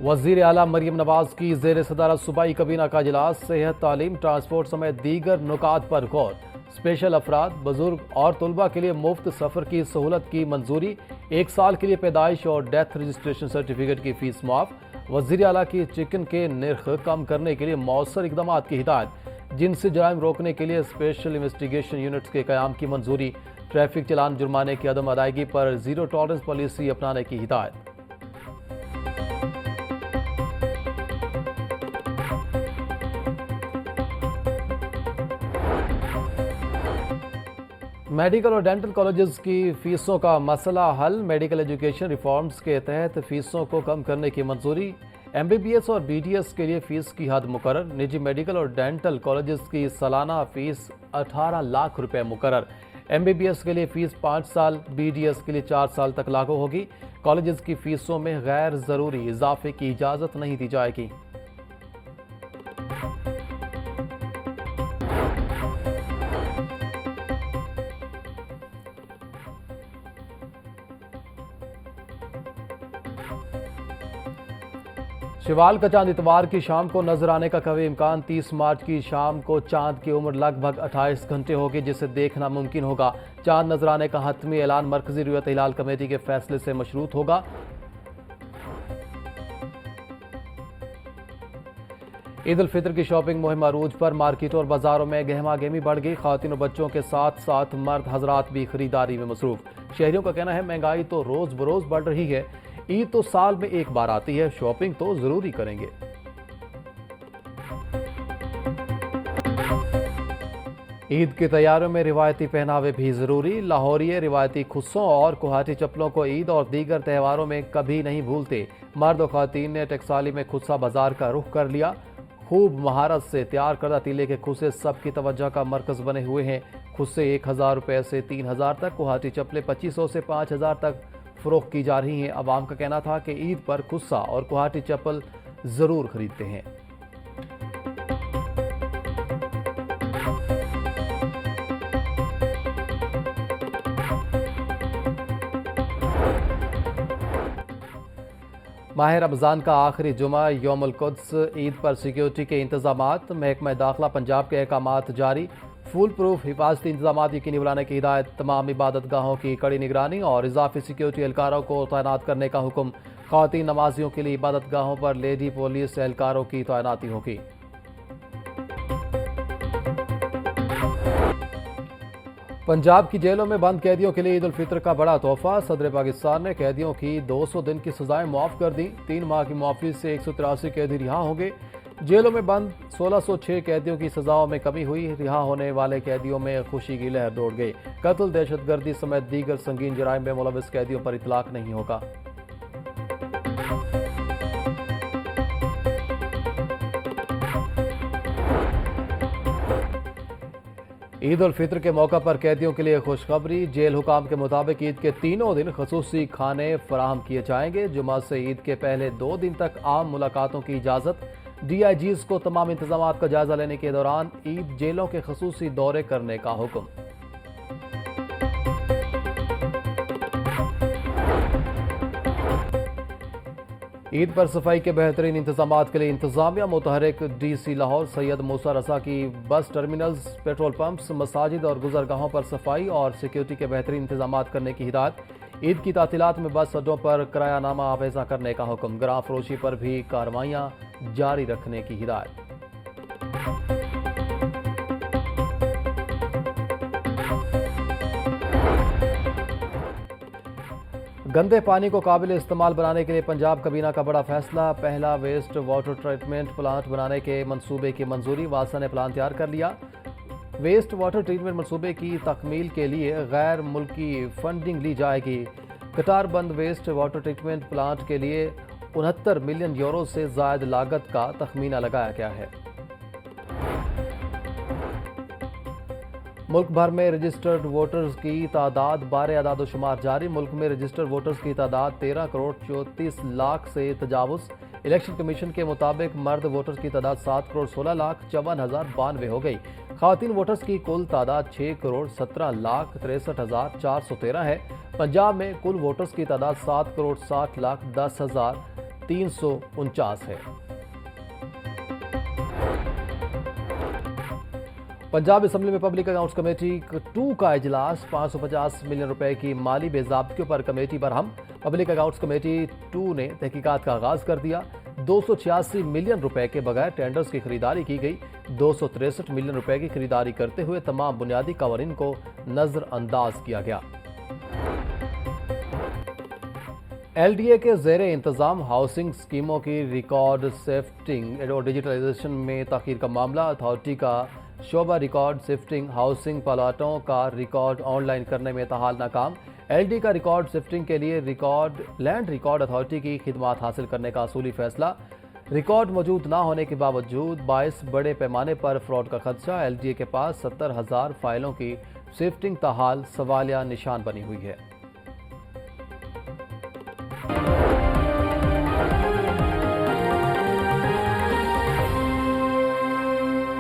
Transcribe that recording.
वज़ीर आला मरियम नवाज की ज़ेर सदारत सूबाई कबीना का इजलास। सेहत, तालीम, ट्रांसपोर्ट समेत दीगर नुकात पर गौर। स्पेशल अफराद, बुजुर्ग और तलबा के लिए मुफ्त सफ़र की सहूलत की मंजूरी। 1 साल के लिए पैदाइश और डेथ रजिस्ट्रेशन सर्टिफिकेट की फीस माफ। वज़ीर आला की चिकन के निर्ख कम करने के लिए मौसर इकदाम की हिदायत। जिनसी जराइम रोकने के लिए स्पेशल इन्वेस्टिगेशन यूनिट्स के क़याम की मंजूरी। ट्रैफिक चलान जुर्माने की अदम अदायगी पर जीरो टॉलरेंस पॉलिसी अपनाने की हिदायत। मेडिकल और डेंटल कॉलेजेस की फीसों का मसला हल। मेडिकल एजुकेशन रिफॉर्म्स के तहत फीसों को कम करने की मंजूरी। MBBS और BDS के लिए फीस की हद मुकर्रर। निजी मेडिकल और डेंटल कॉलेजेस की सालाना फीस 18 लाख रुपए मुकर्रर। MBBS के लिए फीस 5 साल, BDS के लिए 4 साल तक लागू होगी। कॉलेजेस की फीसों में गैर जरूरी इजाफे की इजाजत नहीं दी जाएगी। शिवाल का चांद इतवार की शाम को नजर आने का कभी इम्कान। 30 मार्च की शाम को चांद की उम्र लगभग 28 घंटे होगी, जिसे देखना मुमकिन होगा। चांद नजर आने का हतमी ऐलान मरकजी रुयत हिलाल कमेटी के फैसले से मशरूत होगा। ईद उल फितर की शॉपिंग मुहिम अरूज पर। मार्केटों और बाजारों में गहमा गहमी बढ़ गई। खवातीन और बच्चों के साथ साथ मर्द हजरात भी खरीदारी में मसरूफ। शहरियों का कहना है महंगाई तो रोज बरोज बढ़ रही है। ईद तो साल में एक बार आती है, शॉपिंग तो जरूरी करेंगे। ईद की तैयारियों में रिवायती पहनावे भी जरूरी। लाहौरिये रिवायती खुस्सों और कोहाटी चप्पलों को ईद और दीगर त्योहारों में कभी नहीं भूलते। मर्द और खवातीन ने टकसाली में खुस्सा बाजार का रुख कर लिया। खूब महारत से तैयार करदा तीले के खुस्से सबकी तवज्जो का मरकज बने हुए हैं। खुस्से 1000 रुपए से 3000 तक, कोहाटी चप्पलें 2500 से 5000 तक फरोख्त की जा रही हैं। अवाम का कहना था कि ईद पर खुस्सा और कोहाटी चप्पल जरूर खरीदते हैं। माह रमज़ान का आखिरी जुमा यौमुल कुद्स। ईद पर सिक्योरिटी के इंतजामात। महकमा दाखिला पंजाब के अहकामात जारी। फुल प्रूफ हिफाजती इंतजाम यकीनी बनाने की हिदायत। तमाम इबादत गाहों की कड़ी निगरानी और इजाफी सिक्योरिटी एहलकारों को तैनात करने का हुक्म। ख़वातीन नमाजियों के लिए इबादत गाहों पर लेडी पुलिस एहलकारों की तैनाती होगी। पंजाब की जेलों में बंद कैदियों के लिए ईद उल फितर का बड़ा तोहफा। सदर पाकिस्तान ने कैदियों की 200 दिन की सजाएं माफ कर दी। 3 माह की मुआफी से 183 कैदी रिहा होंगे। जेलों में बंद 1606 कैदियों की सजाओं में कमी हुई। रिहा होने वाले कैदियों में खुशी की लहर दौड़ गई। कत्ल, दहशतगर्दी समेत दीगर संगीन जराइम में मुलविस कैदियों पर इतलाक नहीं होगा। ईद उल फितर के मौका पर कैदियों के लिए खुशखबरी। जेल हुकाम के मुताबिक ईद के तीनों दिन खसूसी खाने फराहम किए जाएंगे। जुमा से ईद के पहले 2 दिन तक आम मुलाकातों की इजाज़त। DIGs को तमाम इंतजाम का जायजा लेने के दौरान ईद जेलों के खसूसी दौरे करने का हुक्म। ईद पर सफाई के बेहतरीन इंतजाम के लिए इंतजामिया मुतहरिक। DC लाहौर सैयद मूसा रसा की बस टर्मिनल्स, पेट्रोल पंप्स, मसाजिद और गुजरगाहों पर सफाई और सिक्योरिटी के बेहतरीन इंतजाम करने की हिदायत। ईद की तातीलात में बस अड्डों पर किरायानामा आवेजा करने का हुक्म। गरां फरोशी पर भी कार्रवाइयां जारी रखने की हिदायत। गंदे पानी को काबिल इस्तेमाल बनाने के लिए पंजाब कबीना का बड़ा फैसला। पहला वेस्ट वाटर ट्रीटमेंट प्लांट बनाने के मंसूबे की मंजूरी। वासा ने प्लान तैयार कर लिया। वेस्ट वाटर ट्रीटमेंट मंसूबे की तकमील के लिए गैर मुल्की फंडिंग ली जाएगी। कटारबंद वेस्ट वाटर ट्रीटमेंट प्लांट के लिए 69 मिलियन यूरो से ज्यादा लागत का तखमीना लगाया गया है। मुल्क भर में रजिस्टर्ड वोटर्स की तादाद 12 अदाद-ओ-शुमार जारी। मुल्क में रजिस्टर्ड वोटर्स की तादाद 13 करोड़ 34 लाख से तजावुज। इलेक्शन कमीशन के मुताबिक मर्द वोटर्स की तादाद 7 करोड़ 16 लाख 54,092 हो गई। खवातीन वोटर्स की कुल तादाद 6 करोड़ 17 लाख 63,413 है। पंजाब में कुल वोटर्स की तादाद 7 करोड़ 60 लाख 10,000 349 है। पंजाब असेंबली में पब्लिक अकाउंट्स कमेटी 2 का इजलास, 550 मिलियन रुपए की माली बेज़ाब्तियों पर committee Barham. Public accounts committee 2 ने तहकीकात का आगाज कर दिया। 286 मिलियन रुपए के बगैर टेंडर्स की खरीदारी की गई। 263 मिलियन रुपए की खरीदारी करते हुए तमाम बुनियादी कवानीन को नजरअंदाज किया गया। एलडीए के ज़ेरे इंतजाम हाउसिंग स्कीमों की रिकॉर्ड शिफ्टिंग और डिजिटलाइजेशन में ताखीर का मामला। अथॉरिटी का शोबा रिकॉर्ड शिफ्टिंग हाउसिंग प्लाटों का रिकॉर्ड ऑनलाइन करने में ताहाल नाकाम। एलडी का रिकॉर्ड शिफ्टिंग के लिए लैंड रिकॉर्ड अथॉरिटी की खिदमात हासिल करने का असूली फैसला। रिकॉर्ड मौजूद न होने के बावजूद बायस बड़े पैमाने पर फ्रॉड का खदशा। एलडीए के पास 70,000 फाइलों की शिफ्टिंग ताहाल सवालिया निशान बनी हुई है।